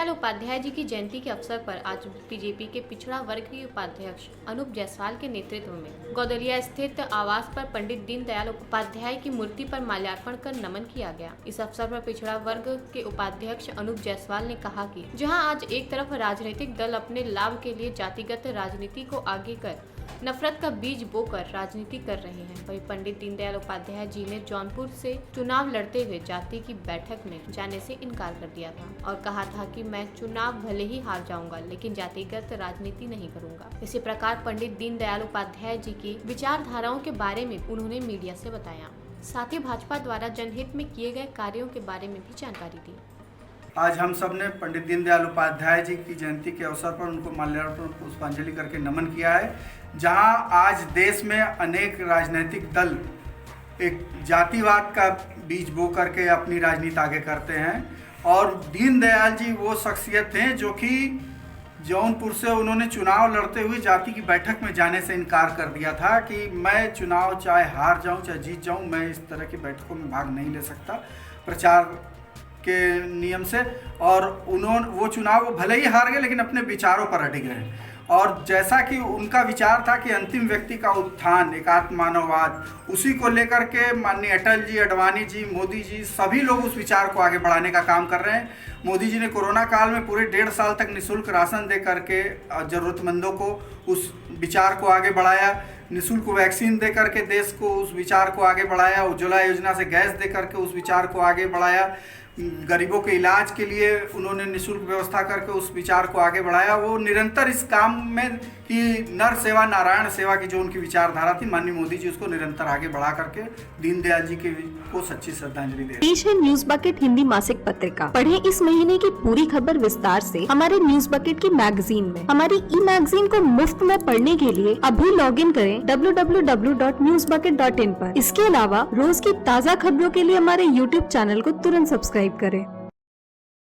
दीनदयाल उपाध्याय जी की जयंती के अवसर पर आज बीजेपी के पिछड़ा वर्ग के उपाध्यक्ष अनूप जायसवाल के नेतृत्व में गौदलिया स्थित आवास पर पंडित दीनदयाल उपाध्याय की मूर्ति पर माल्यार्पण कर नमन किया गया। इस अवसर पर पिछड़ा वर्ग के उपाध्यक्ष अनूप जायसवाल ने कहा कि जहां आज एक तरफ राजनीतिक दल अपने लाभ के लिए जातिगत राजनीति को आगे कर नफरत का बीज बोकर राजनीति कर रहे हैं, वहीं पंडित दीनदयाल उपाध्याय जी ने जौनपुर से चुनाव लड़ते हुए जाति की बैठक में जाने से इनकार कर दिया था और कहा था कि मैं चुनाव भले ही हार जाऊंगा लेकिन जातिगत राजनीति नहीं करूंगा। इसी प्रकार पंडित दीनदयाल उपाध्याय जी की विचारधाराओं के बारे में उन्होंने मीडिया से बताया। साथ ही भाजपा द्वारा जनहित में किए गए कार्यों के बारे में भी जानकारी दी। आज हम सब ने पंडित दीनदयाल उपाध्याय जी की जयंती के अवसर पर उनको माल्यार्पण पुष्पांजलि करके नमन किया है। जहां आज देश में अनेक राजनीतिक दल एक जातिवाद का बीज बो करके अपनी राजनीति आगे करते हैं और दीनदयाल जी वो शख्सियत हैं जो कि जौनपुर से उन्होंने चुनाव लड़ते हुए जाति की बैठक में जाने से इनकार कर दिया था कि मैं चुनाव चाहे हार जाऊं चाहे जीत जाऊं, मैं इस तरह की बैठकों में भाग नहीं ले सकता प्रचार के नियम से। और उन्होंने वो चुनाव वो भले ही हार गए लेकिन अपने विचारों पर अड़े गए और जैसा कि उनका विचार था कि अंतिम व्यक्ति का उत्थान, एकात्म मानववाद, उसी को लेकर के माननीय अटल जी, अडवाणी जी, मोदी जी सभी लोग उस विचार को आगे बढ़ाने का काम कर रहे हैं। मोदी जी ने कोरोना काल में पूरे 1.5 साल तक निःशुल्क राशन दे करके ज़रूरतमंदों को उस विचार को आगे बढ़ाया, निःशुल्क वैक्सीन दे करके देश को उस विचार को आगे बढ़ाया, उज्ज्वला योजना से गैस दे करके उस विचार को आगे बढ़ाया, गरीबों के इलाज के लिए उन्होंने निःशुल्क व्यवस्था करके उस विचार को आगे बढ़ाया। वो निरंतर इस काम में कि नर सेवा नारायण सेवा की जो उनकी विचारधारा थी, माननीय मोदी जी उसको निरंतर आगे बढ़ा करके दीनदयाल जी को सच्ची श्रद्धांजलि दे। पेश है न्यूज बकेट हिंदी मासिक पत्रिका। पढ़ें इस महीने की पूरी खबर विस्तार से हमारे न्यूज बकेट की मैगजीन में। हमारी ई मैगजीन को मुफ्त में पढ़ने के लिए अभी लॉग इन करें www.newsbucket.in पर। इसके अलावा रोज की ताज़ा खबरों के लिए हमारे YouTube चैनल को तुरंत सब्सक्राइब करें।